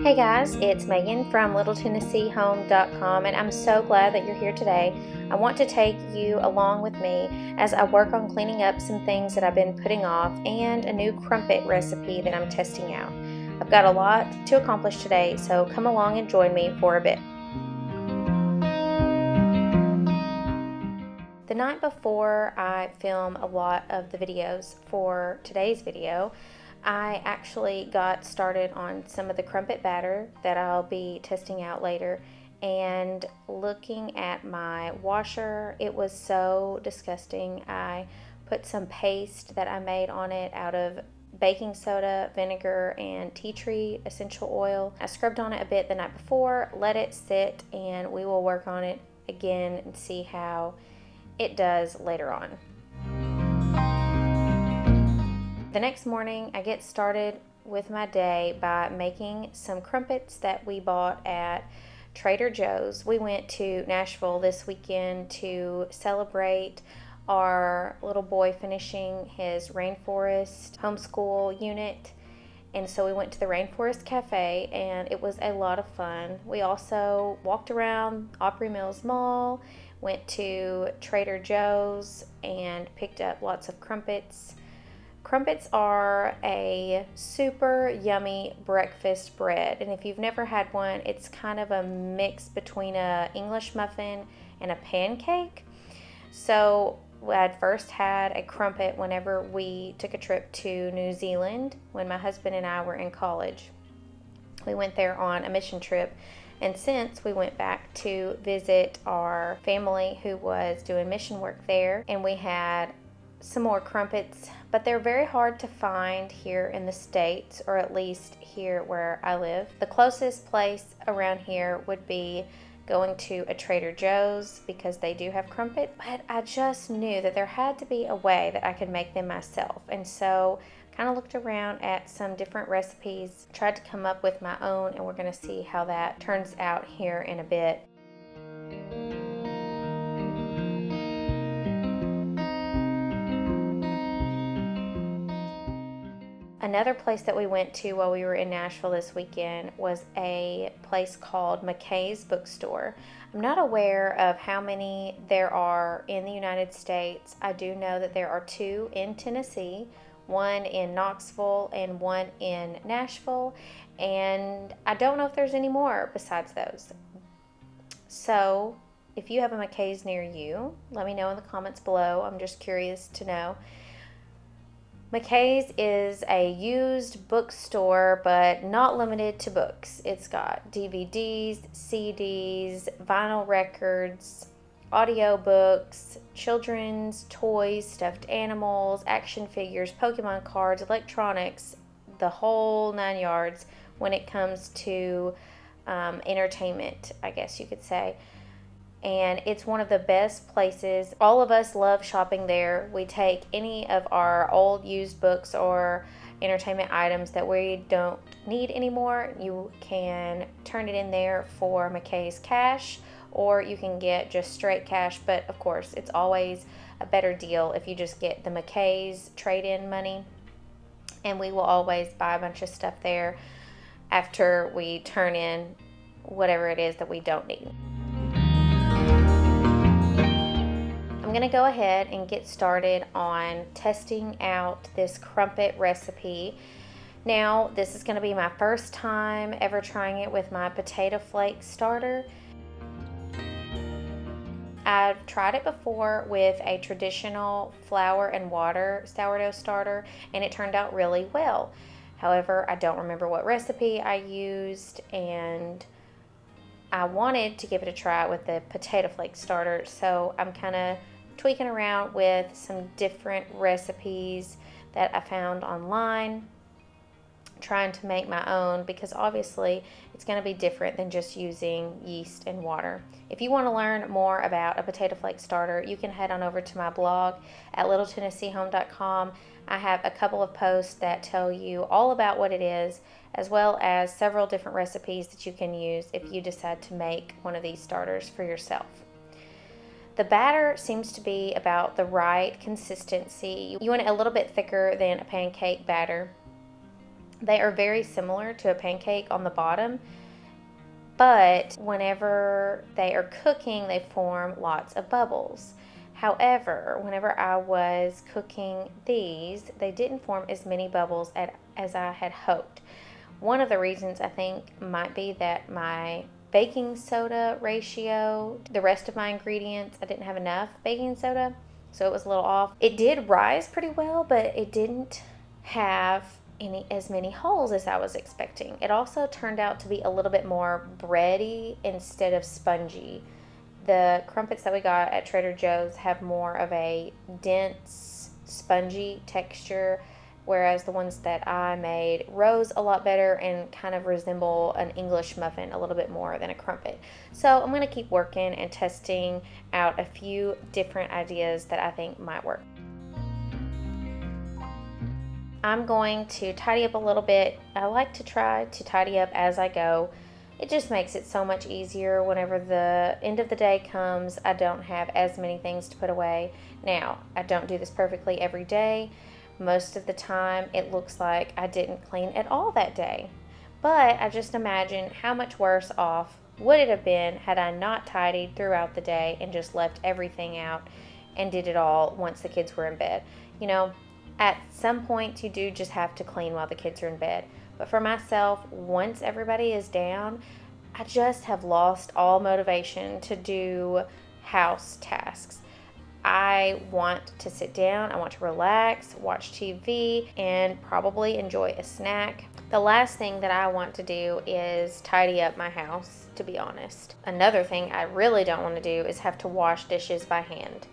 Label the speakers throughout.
Speaker 1: Hey guys, it's Megan from LittleTennesseeHome.com, and I'm so glad that you're here today. I want to take you along with me as I work on cleaning up some things that I've been putting off and a new crumpet recipe that I'm testing out. I've got a lot to accomplish today, so come along and join me for a bit. The night before I film a lot of the videos for today's video, I actually got started on some of the crumpet batter that I'll be testing out later, and looking at my washer, it was so disgusting. I put some paste that I made on it out of baking soda, vinegar, and tea tree essential oil. I scrubbed on it a bit the night before, let it sit, and we will work on it again and see how it does later on. The next morning, I get started with my day by making some crumpets that we bought at Trader Joe's. We went to Nashville this weekend to celebrate our little boy finishing his Rainforest homeschool unit. And so we went to the Rainforest Cafe, and it was a lot of fun. We also walked around Opry Mills Mall, went to Trader Joe's, and picked up lots of crumpets. Crumpets are a super yummy breakfast bread, and if you've never had one, it's kind of a mix between an English muffin and a pancake. So I'd first had a crumpet whenever we took a trip to New Zealand when my husband and I were in college. We went there on a mission trip, and since we went back to visit our family who was doing mission work there, and we had some more crumpets, but they're very hard to find here in the States, or at least here where I live. The closest place around here would be going to a Trader Joe's because they do have crumpet, but I just knew that there had to be a way that I could make them myself, and so kind of looked around at some different recipes, tried to come up with my own, and we're going to see how that turns out here in a bit. Another place that we went to while we were in Nashville this weekend was a place called McKay's Bookstore. I'm not aware of how many there are in the United States. I do know that there are two in Tennessee, one in Knoxville and one in Nashville, and I don't know if there's any more besides those. So if you have a McKay's near you, let me know in the comments below. I'm just curious to know. McKay's is a used bookstore, but not limited to books. It's got DVDs, CDs, vinyl records, audiobooks, children's toys, stuffed animals, action figures, Pokemon cards, electronics, the whole 9 yards when it comes to entertainment, I guess you could say. And it's one of the best places. All of us love shopping there. We take any of our old used books or entertainment items that we don't need anymore. You can turn it in there for McKay's cash, or you can get just straight cash, but of course it's always a better deal if you just get the McKay's trade-in money, and we will always buy a bunch of stuff there after we turn in whatever it is that we don't need. I'm going to go ahead and get started on testing out this crumpet recipe. Now, this is going to be my first time ever trying it with my potato flake starter. I've tried it before with a traditional flour and water sourdough starter, and it turned out really well. However, I don't remember what recipe I used, and I wanted to give it a try with the potato flake starter, so I'm kind of tweaking around with some different recipes that I found online, trying to make my own, because obviously it's going to be different than just using yeast and water. If you want to learn more about a potato flake starter, you can head on over to my blog at LittleTennesseeHome.com. I have a couple of posts that tell you all about what it is, as well as several different recipes that you can use if you decide to make one of these starters for yourself. The batter seems to be about the right consistency. You want it a little bit thicker than a pancake batter. They are very similar to a pancake on the bottom, but whenever they are cooking, they form lots of bubbles. However, whenever I was cooking these, they didn't form as many bubbles as I had hoped. One of the reasons I think might be that my baking soda ratio, the rest of my ingredients, I didn't have enough baking soda, so it was a little off. It did rise pretty well, but it didn't have as many holes as I was expecting. It also turned out to be a little bit more bready instead of spongy. The crumpets that we got at Trader Joe's have more of a dense, spongy texture, whereas the ones that I made rose a lot better and kind of resemble an English muffin a little bit more than a crumpet. So I'm going to keep working and testing out a few different ideas that I think might work. I'm going to tidy up a little bit. I like to try to tidy up as I go. It just makes it so much easier whenever the end of the day comes. I don't have as many things to put away. Now, I don't do this perfectly every day. Most of the time, it looks like I didn't clean at all that day. But I just imagine how much worse off would it have been had I not tidied throughout the day and just left everything out and did it all once the kids were in bed. You know, at some point, you do just have to clean while the kids are in bed. But for myself, once everybody is down, I just have lost all motivation to do house tasks. I want to sit down, I want to relax, watch TV, and probably enjoy a snack. The last thing that I want to do is tidy up my house, to be honest. Another thing I really don't want to do is have to wash dishes by hand.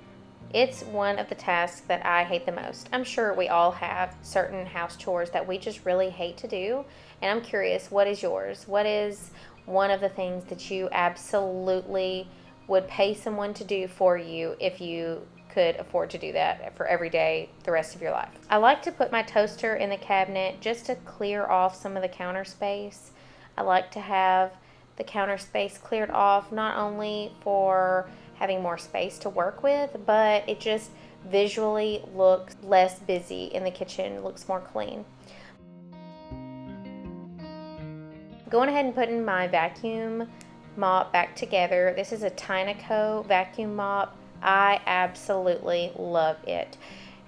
Speaker 1: It's one of the tasks that I hate the most. I'm sure we all have certain house chores that we just really hate to do. And I'm curious, what is yours? What is one of the things that you absolutely would pay someone to do for you if you could afford to do that for every day the rest of your life? I like to put my toaster in the cabinet just to clear off some of the counter space. I like to have the counter space cleared off, not only for having more space to work with, but it just visually looks less busy in the kitchen, looks more clean. Going ahead and putting my vacuum mop back together. This is a Tynaco vacuum mop. I absolutely love it.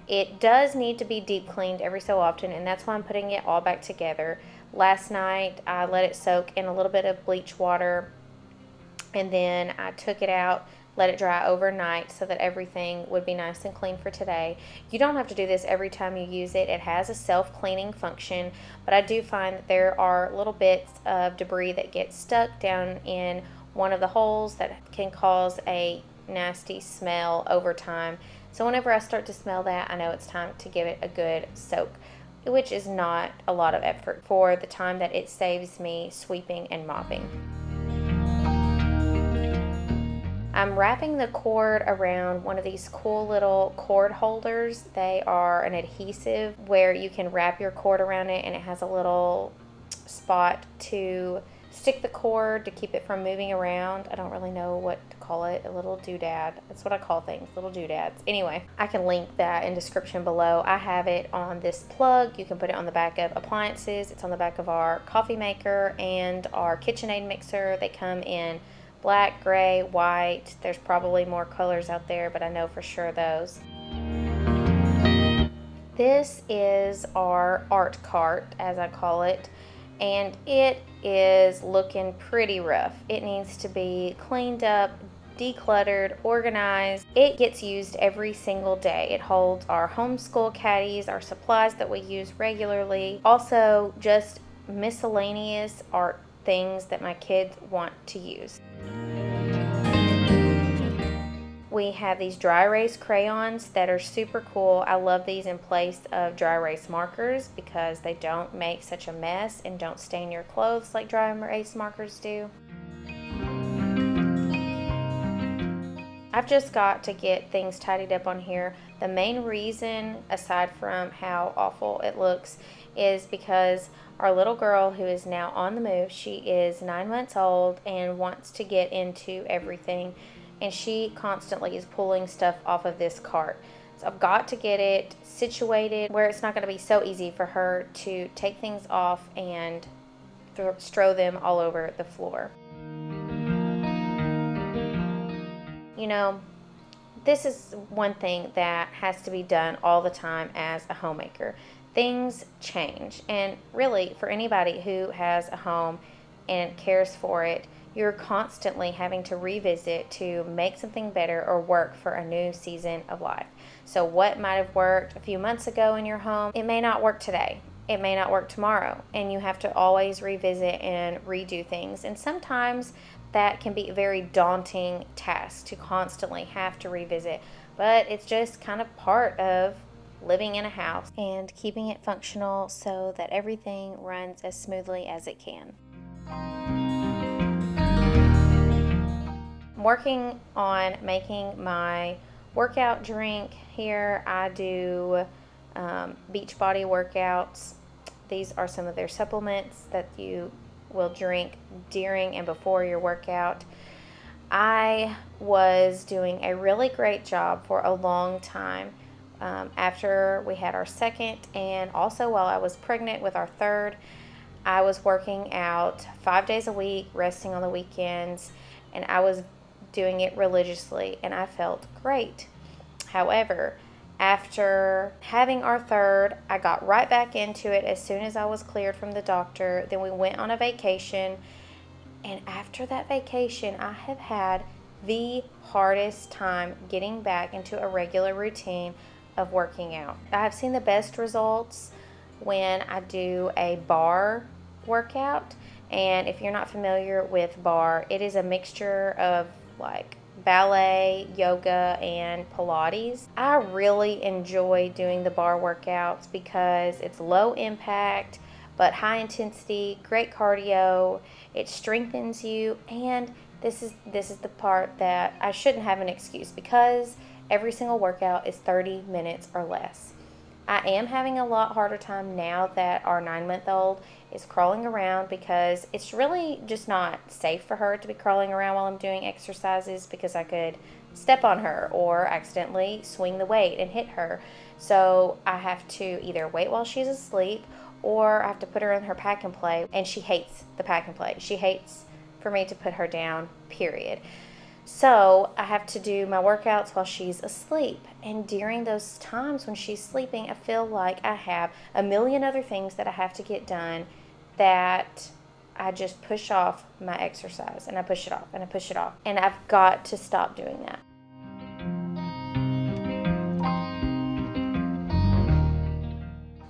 Speaker 1: It does need to be deep cleaned every so often, and that's why I'm putting it all back together. Last night I let it soak in a little bit of bleach water, and then I took it out, let it dry overnight so that everything would be nice and clean for today. You don't have to do this every time you use it. It has a self-cleaning function, but I do find that there are little bits of debris that get stuck down in one of the holes that can cause a nasty smell over time. So whenever I start to smell that, I know it's time to give it a good soak, which is not a lot of effort for the time that it saves me sweeping and mopping. I'm wrapping the cord around one of these cool little cord holders. They are an adhesive where you can wrap your cord around it, and it has a little spot to stick the cord to keep it from moving around. I don't really know what to call it, a little doodad. That's what I call things, little doodads. Anyway, I can link that in description below. I have it on this plug. You can put it on the back of appliances. It's on the back of our coffee maker and our KitchenAid mixer. They come in black, gray, white. There's probably more colors out there, but I know for sure those. This is our art cart, as I call it, and it is looking pretty rough. It needs to be cleaned up, decluttered, organized. It gets used every single day. It holds our homeschool caddies, our supplies that we use regularly, also just miscellaneous art things that my kids want to use. We have these dry erase crayons that are super cool. I love these in place of dry erase markers because they don't make such a mess and don't stain your clothes like dry erase markers do. I've just got to get things tidied up on here. The main reason, aside from how awful it looks, is because our little girl, who is now on the move, she is 9 months old and wants to get into everything, and she constantly is pulling stuff off of this cart. So I've got to get it situated where it's not going to be so easy for her to take things off and throw them all over the floor. You know, this is one thing that has to be done all the time as a homemaker. Things change, and really for anybody who has a home and cares for it, you're constantly having to revisit to make something better or work for a new season of life. So what might have worked a few months ago in your home, it may not work today. It may not work tomorrow, and you have to always revisit and redo things. And sometimes that can be a very daunting task to constantly have to revisit, but it's just kind of part of living in a house and keeping it functional so that everything runs as smoothly as it can. I'm working on making my workout drink here. I do Beachbody workouts. These are some of their supplements that you will drink during and before your workout. I was doing a really great job for a long time after we had our second, and also while I was pregnant with our third. I was working out 5 days a week, resting on the weekends, and I was doing it religiously, and I felt great. However, after having our third, I got right back into it as soon as I was cleared from the doctor. Then we went on a vacation, and after that vacation, I have had the hardest time getting back into a regular routine of working out. I've seen the best results when I do a bar workout, and if you're not familiar with bar, it is a mixture of like ballet, yoga, and Pilates. I really enjoy doing the bar workouts because it's low impact but high intensity, great cardio. It strengthens you, and this is the part that I shouldn't have an excuse, because every single workout is 30 minutes or less. I am having a lot harder time now that our 9-month-old is crawling around, because it's really just not safe for her to be crawling around while I'm doing exercises, because I could step on her or accidentally swing the weight and hit her. So I have to either wait while she's asleep, or I have to put her in her pack and play, and she hates the pack and play. She hates for me to put her down, period. So I have to do my workouts while she's asleep. And during those times when she's sleeping, I feel like I have a million other things that I have to get done, that I just push off my exercise, and I push it off and I push it off. And I've got to stop doing that.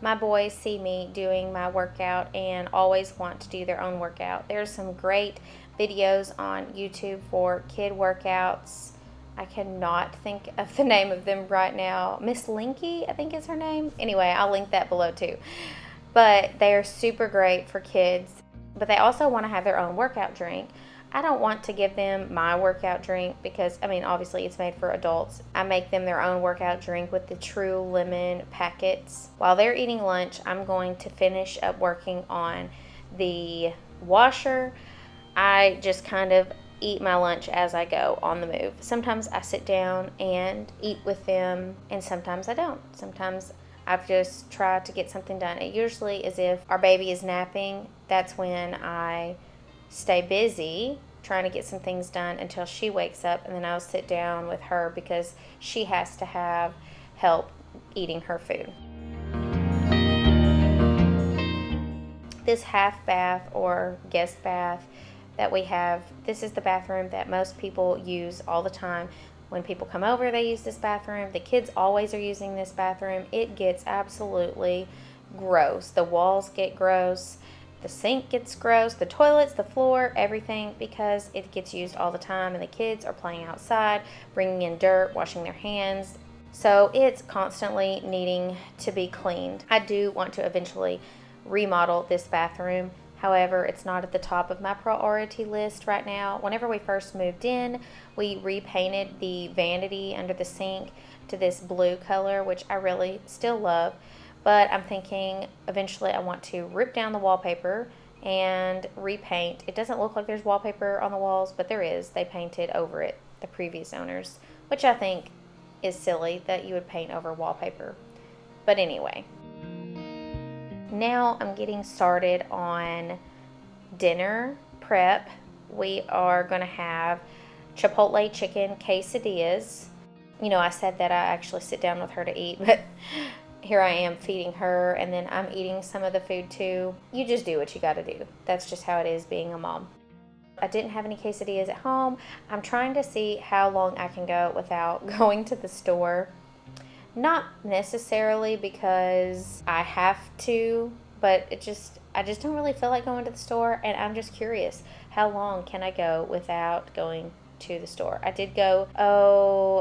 Speaker 1: My boys see me doing my workout and always want to do their own workout. There's some great videos on YouTube for kid workouts. I cannot think of the name of them right now. Miss Linkey, I think is her name. Anyway, I'll link that below too. But they are super great for kids. But they also want to have their own workout drink. I don't want to give them my workout drink because, obviously it's made for adults. I make them their own workout drink with the True Lemon packets. While they're eating lunch, I'm going to finish up working on the washer. I just kind of eat my lunch as I go on the move. Sometimes I sit down and eat with them, and sometimes I don't. Sometimes I've just tried to get something done. It usually is if our baby is napping. That's when I stay busy trying to get some things done until she wakes up, and then I'll sit down with her because she has to have help eating her food. This half bath or guest bath that we have, this is the bathroom that most people use all the time. When people come over, they use this bathroom. The kids always are using this bathroom. It gets absolutely gross. The walls get gross. The sink gets gross, the toilets, the floor, everything, because it gets used all the time, and the kids are playing outside, bringing in dirt, washing their hands. So it's constantly needing to be cleaned. I do want to eventually remodel this bathroom. However, it's not at the top of my priority list right now. Whenever we first moved in, we repainted the vanity under the sink to this blue color, which I really still love. But I'm thinking eventually I want to rip down the wallpaper and repaint. It doesn't look like there's wallpaper on the walls, but there is. They painted over it, the previous owners, which I think is silly that you would paint over wallpaper. But anyway, now I'm getting started on dinner prep. We are going to have Chipotle chicken quesadillas. You know, I said that I actually sit down with her to eat, but here I am feeding her, and then I'm eating some of the food too. You just do what you got to do. That's just how it is being a mom. I didn't have any quesadillas at home. I'm trying to see how long I can go without going to the store. Not necessarily because I have to, but I just don't really feel like going to the store, and I'm just curious, how long can I go without going to the store? I did go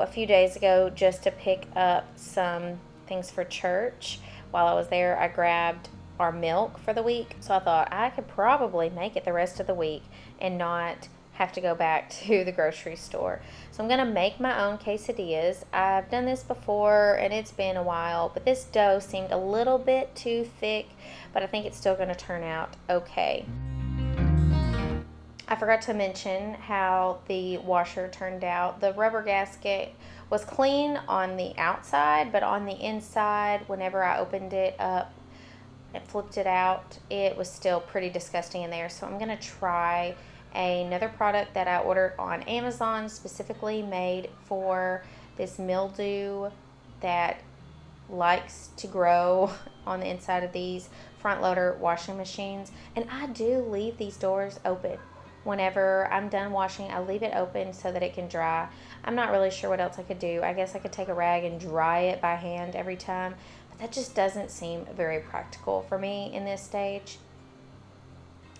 Speaker 1: a few days ago just to pick up some things for church. While I was there, I grabbed our milk for the week, so I thought I could probably make it the rest of the week and not have to go back to the grocery store. So I'm gonna make my own quesadillas. I've done this before and it's been a while, but this dough seemed a little bit too thick, but I think it's still gonna turn out okay. I forgot to mention how the washer turned out. The rubber gasket was clean on the outside, but on the inside, whenever I opened it up and flipped it out, it was still pretty disgusting in there. So I'm gonna try another product that I ordered on Amazon, specifically made for this mildew that likes to grow on the inside of these front loader washing machines. And I do leave these doors open. Whenever I'm done washing, I leave it open so that it can dry. I'm not really sure what else I could do. I guess I could take a rag and dry it by hand every time, but that just doesn't seem very practical for me in this stage.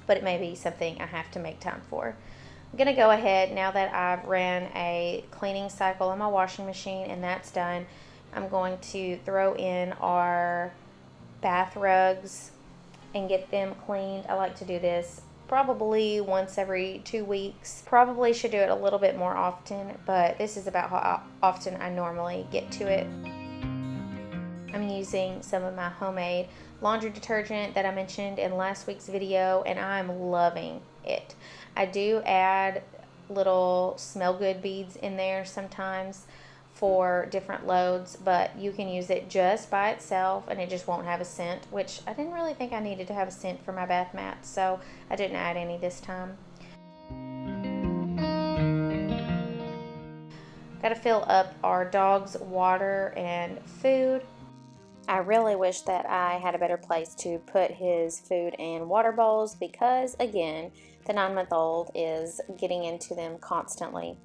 Speaker 1: But it may be something I have to make time for. I'm going to go ahead, now that I've ran a cleaning cycle on my washing machine and that's done, I'm going to throw in our bath rugs and get them cleaned. I like to do this probably once every 2 weeks. Probably should do it a little bit more often, but this is about how often I normally get to it. I'm using some of my homemade laundry detergent that I mentioned in last week's video, and I'm loving it. I do add little smell good beads in there sometimes for different loads, but you can use it just by itself and it just won't have a scent, which I didn't really think I needed to have a scent for my bath mats, so I didn't add any this time. Got to fill up our dog's water and food. I really wish that I had a better place to put his food and water bowls because, again, the 9-month-old is getting into them constantly.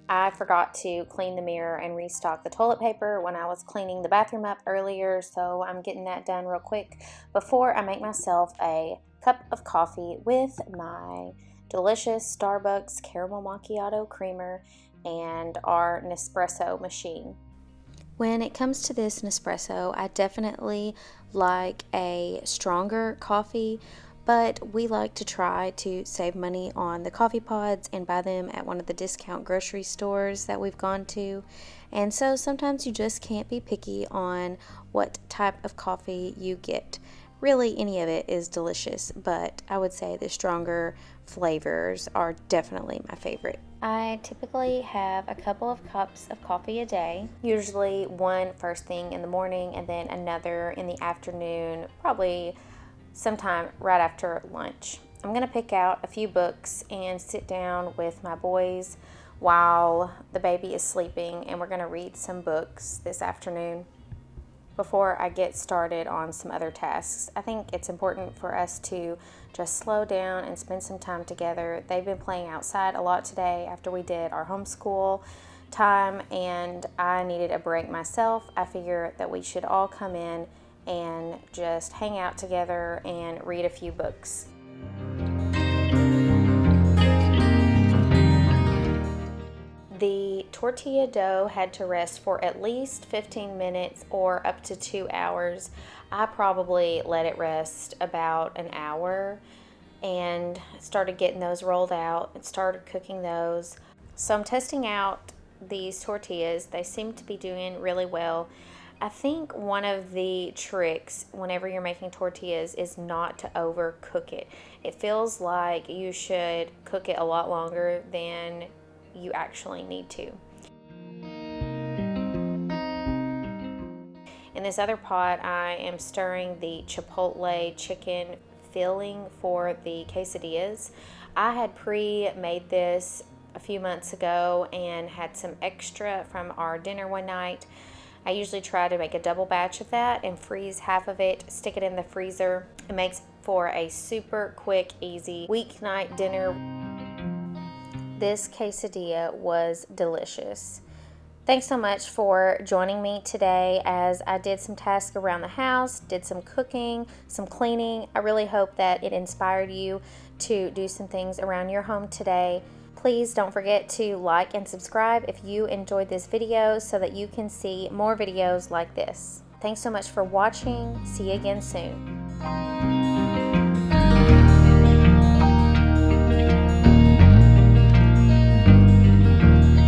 Speaker 1: I forgot to clean the mirror and restock the toilet paper when I was cleaning the bathroom up earlier, so I'm getting that done real quick before I make myself a cup of coffee with my delicious Starbucks caramel macchiato creamer and our Nespresso machine. When it comes to this Nespresso, I definitely like a stronger coffee, but we like to try to save money on the coffee pods and buy them at one of the discount grocery stores that we've gone to. And so sometimes you just can't be picky on what type of coffee you get. Really, any of it is delicious, but I would say the stronger flavors are definitely my favorite. I typically have a couple of cups of coffee a day, usually one first thing in the morning and then another in the afternoon, probably sometime right after lunch. I'm going to pick out a few books and sit down with my boys while the baby is sleeping, and we're going to read some books this afternoon before I get started on some other tasks. I think it's important for us to just slow down and spend some time together. They've been playing outside a lot today after we did our homeschool time, and I needed a break myself. I figure that we should all come in and just hang out together and read a few books. The tortilla dough had to rest for at least 15 minutes or up to 2 hours. I probably let it rest about an hour and started getting those rolled out and started cooking those. So I'm testing out these tortillas. They seem to be doing really well. I think one of the tricks whenever you're making tortillas is not to overcook it. It feels like you should cook it a lot longer than you actually need to. In this other pot, I am stirring the chipotle chicken filling for the quesadillas. I had pre-made this a few months ago and had some extra from our dinner one night. I usually try to make a double batch of that and freeze half of it, stick it in the freezer. It makes for a super quick, easy weeknight dinner. This quesadilla was delicious. Thanks so much for joining me today as I did some tasks around the house, did some cooking, some cleaning. I really hope that it inspired you to do some things around your home today. Please don't forget to like and subscribe if you enjoyed this video so that you can see more videos like this. Thanks so much for watching. See you again soon.